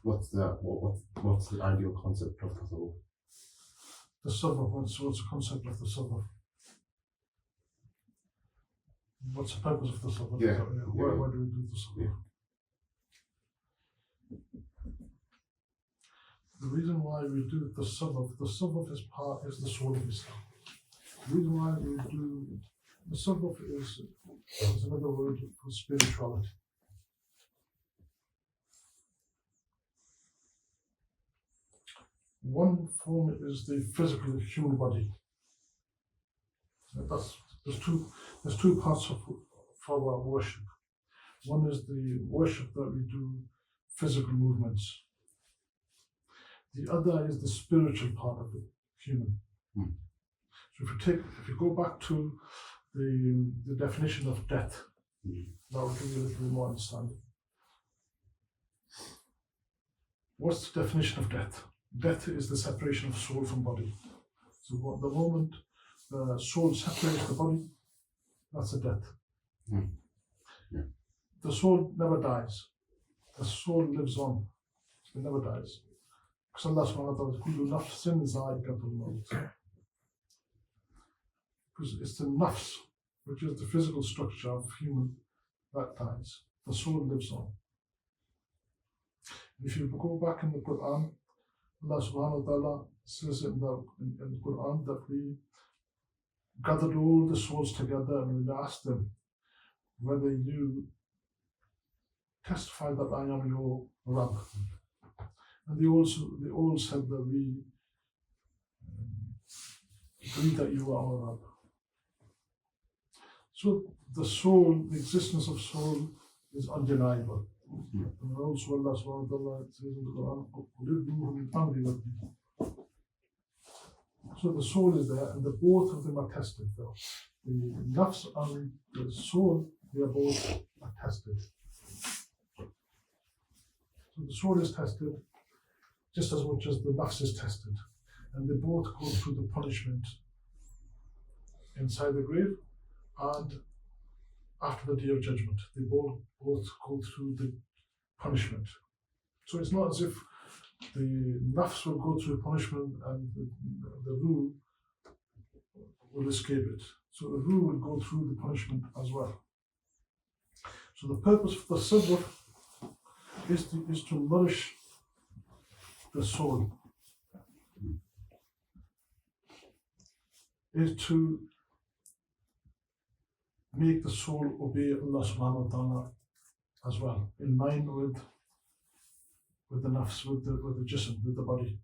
what's the ideal concept of Tassawuf? The sabr, what's the concept of the sabr? What's the purpose of the sabr? Yeah. Why do we do the sabr? Yeah. The reason why we do the sabr is the soul of Islam. The reason why we do the sabr is another word for spirituality. One form is the physical human body. There's two parts for our worship. One is the worship that we do physical movements. The other is the spiritual part of the human. So if you go back to the definition of death, that will give you a little bit more understanding. What's the definition of death? Death is the separation of soul from body. So the moment the soul separates the body, that's a death. Yeah. The soul never dies. The soul lives on. It never dies. Because Allah subhanahu wa ta'ala kullu nafsin za'iqatul maut. Because it's the nafs, which is the physical structure of human, that dies. The soul lives on. If you go back in the Quran, Allah subhanahu wa ta'ala says in the Quran that we gathered all the souls together and we asked them whether you testify that I am your Rabb. And they all said that we believe that you are our Rabb. So the soul, the existence of soul is undeniable. And also Allah subhanahu wa ta'ala says in the Quran, so the soul is there and the both of them are tested though. The nafs and the soul, they are both tested. So the soul is tested just as much as the nafs is tested. And they both go through the punishment inside the grave and after the day of judgment. They both go through the punishment. So it's not as if the nafs will go through punishment and the ruh will escape it. So the ruh will go through the punishment as well. So the purpose of the sabr is to nourish the soul, is to make the soul obey Allah subhanahu wa ta'ala as well, in line with the nafs, with the jism, with the body.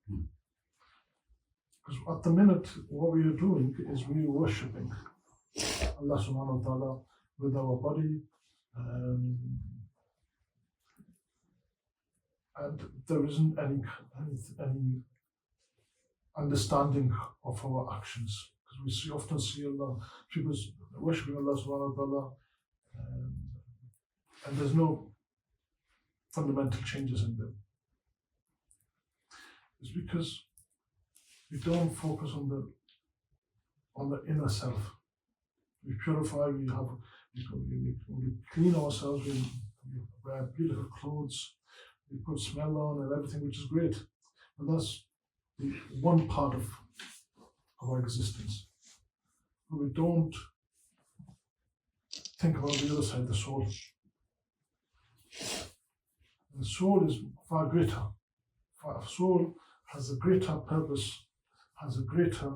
Because at the minute, what we are doing is we are worshipping Allah subhanahu wa ta'ala with our body, and there isn't any understanding of our actions. Because we often see Allah, people worshipping Allah subhanahu wa ta'ala, and there's no fundamental changes in them. It's because we don't focus on the inner self. We purify, we clean ourselves, we wear beautiful clothes, we put smell on and everything, which is great. But that's the one part of our existence. But we don't think about the other side, the soul. And the soul is far greater. The soul has a greater purpose, has a greater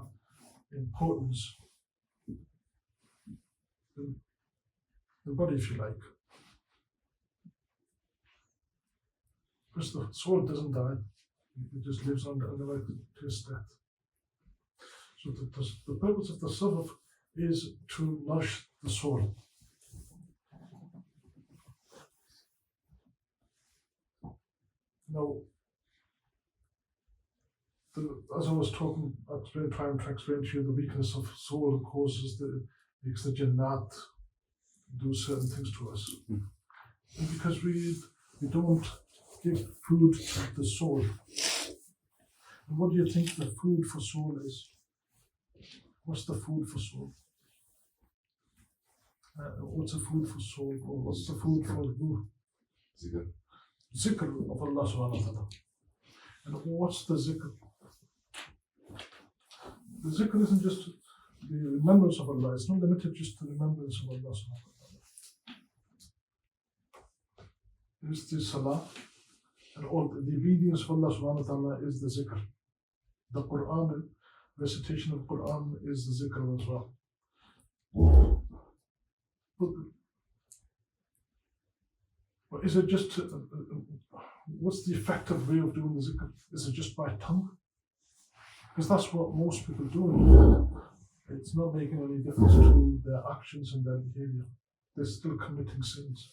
importance than the body, if you like. Because the soul doesn't die, it just lives on the to its death. So the purpose of the sabr is to nourish the soul. Now, as I was trying to explain to you, the weakness of soul makes the jannat do certain things to us. And because we don't give food to the soul. And what do you think the food for soul is? What's the food for soul? What's the food for soul? Or what's the food for ruh? Zikr. zikr of Allah subhanahu wa ta'ala. And what's the zikr? The zikr isn't just the remembrance of Allah, it's not limited just to the remembrance of Allah subhanahu wa ta'ala. It's the salah, and all the obedience of Allah subhanahu wa ta'ala is the zikr. The Quran, recitation of Quran is the zikr as well. But is it just, what's the effective way of doing the zikr? Is it just by tongue? Because that's what most people do. It's not making any difference to their actions and their behavior. They're still committing sins.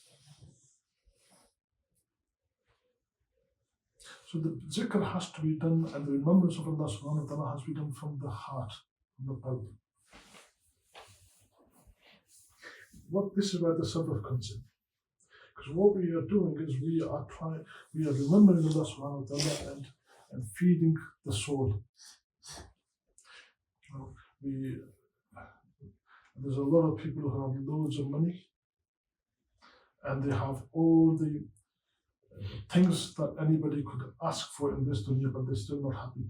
So the zikr has to be done, and the remembrance of Allah subhanahu wa ta'ala has to be done from the heart, from the qalb. This is where the sabr comes in. Because what we are doing is we are remembering Allah subhanahu wa ta'ala and feeding the soul. There's a lot of people who have loads of money and they have all the things that anybody could ask for in this dunya, but they're still not happy.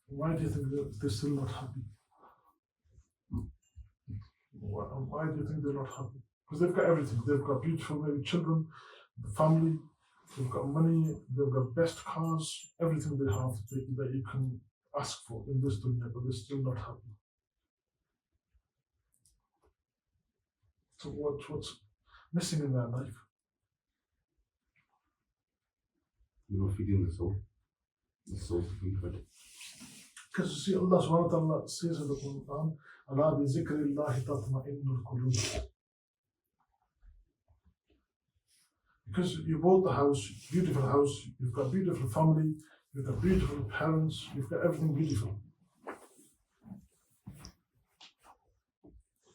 Why do you think they're still not happy? Why do you think they're not happy? Because they've got everything. They've got beautiful maybe children, the family, they've got money, they've got best cars, everything they have that you can ask for in this dunya, but they're still not happy. So what's missing in their life? You're not feeding the soul. The soul's being fed. Because you see, Allah subhanahu wa ta'ala says in the Quran, Allah bi zikrillahi tatma'innul qulub. Because you bought the house, beautiful house, you've got beautiful family, you've got beautiful parents, you've got everything beautiful.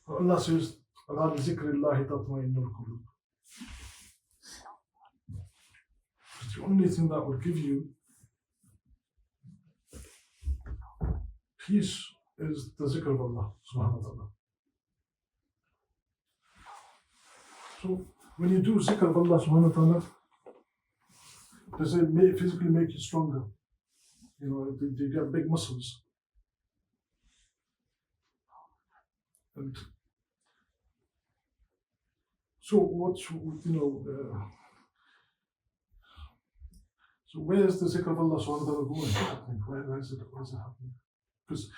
But Allah says, Allah bi zikrillahi tatma'innul qulub. It's the only thing that will give you peace is the zikr of Allah subhanahu wa ta'ala. So when you do zikr of Allah subhanahu wa ta'ala, does it physically make you stronger? You know, do you get big muscles? And so so where is the zikr of Allah subhanahu wa ta'ala going? Happening? Where is it happening? Because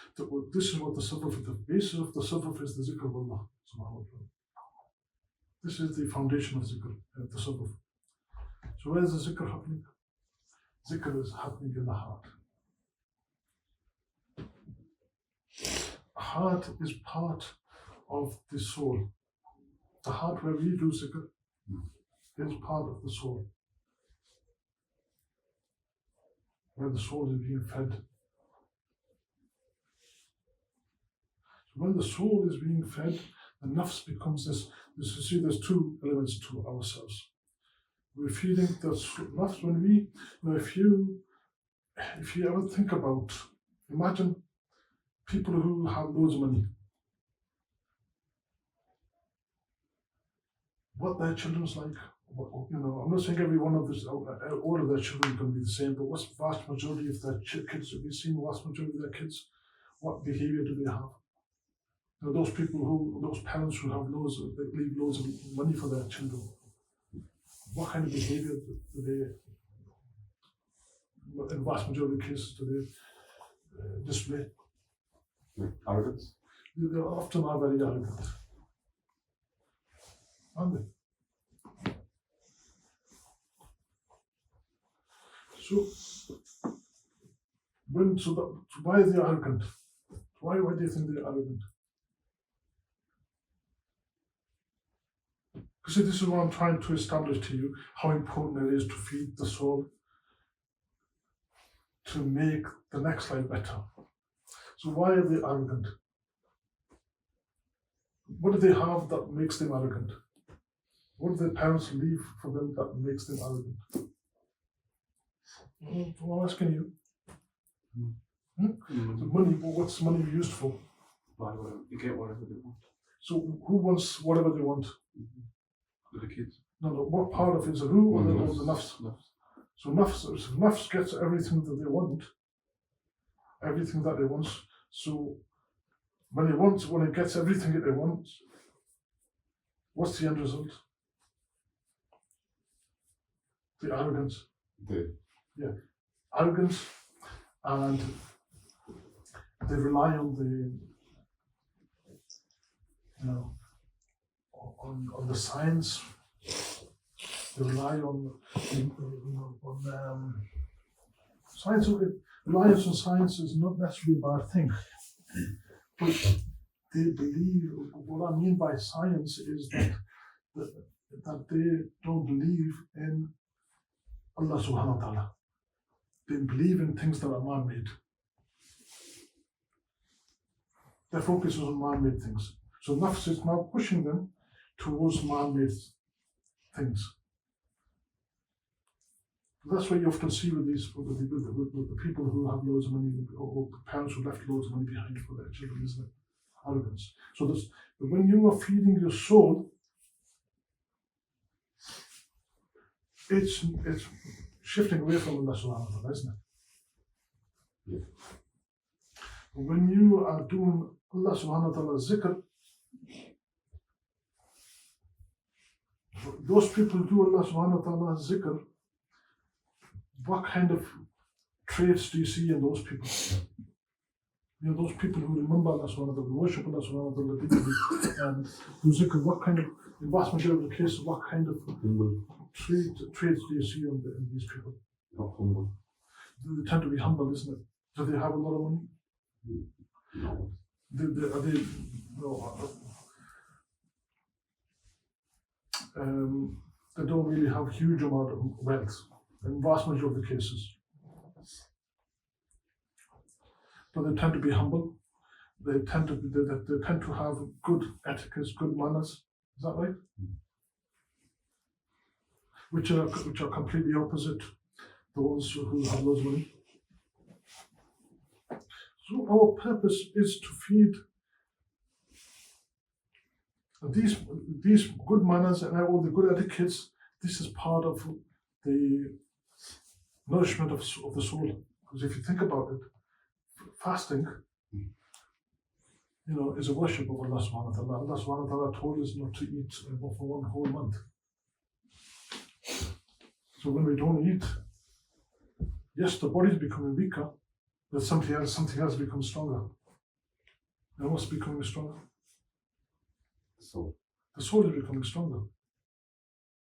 this is what the sabr, the basis of the sabr is the zikr of Allah subhanahu wa ta'ala. This is the foundation of zikr, the sabr. So where is the zikr happening? Zikr is happening in the heart. Heart is part of the soul. The heart where we do zikr is part of the soul. Where the soul is being fed. When the soul is being fed, the nafs becomes this. You see, there's two elements to ourselves. We're feeding the nafs when we, if you ever think about, imagine people who have loads of money. What their children's like. I'm not saying every one of this, all of their children can be the same, but what's the vast majority of their kids? Have you seen the vast majority of their kids? What behavior do they have? Those parents who have they leave loads of money for their children. What kind of behavior do they, in the vast majority of cases, do they display? Arrogance? They often are very arrogant. Aren't they? So why are they arrogant? Why do you think they're arrogant? Because this is what I'm trying to establish to you, how important it is to feed the soul, to make the next life better. So why are they arrogant? What do they have that makes them arrogant? What do their parents leave for them that makes them arrogant? Well, I'm asking you. So money, what's money used for? Buy whatever, you get whatever they want. So who wants whatever they want? With the kids. No, what part of it is a ruh or the nafs? Nafs. So nafs gets everything that they want. Everything that they want. So when it gets everything that they want, what's the end result? The arrogance. Arrogance, and they rely on on the science. They rely on science. Reliance on science is not necessarily a bad thing, but they believe. What I mean by science is that they don't believe in Allah subhanahu wa ta'ala. They believe in things that are man-made. Their focus is on man-made things. So nafs is now pushing them towards man-made things. That's what you often see with the people who have loads of money, or parents who left loads of money behind for their children, isn't it? Arrogance. So when you are feeding your soul, it's shifting away from Allah subhanahu wa ta'ala, isn't it? Yeah. When you are doing Allah subhanahu wa ta'ala's zikr, those people who do Allah subhanahu wa ta'ala's zikr, what kind of traits do you see in those people? You know, those people who remember Allah subhanahu wa ta'ala, worship Allah subhanahu wa ta'ala, and do zikr, what kind of, in vast majority of the cases, what kind of traits do you see in these people? Not humble. They tend to be humble, isn't it? Do they have a lot of money? No. Are they they don't really have huge amount of wealth in vast majority of the cases. But they tend to be humble. They tend to have good etiquette, good manners. Is that right? Which are completely opposite the ones who have loads of money. So our purpose is to feed these good manners and all the good etiquettes. This is part of the nourishment of the soul. Because if you think about it, fasting, is a worship of Allah subhanahu wa ta'ala. Allah subhanahu wa ta'ala told us not to eat for one whole month. So when we don't eat, yes, the body is becoming weaker, but something else becomes stronger. And what's becoming stronger? So The soul is becoming stronger.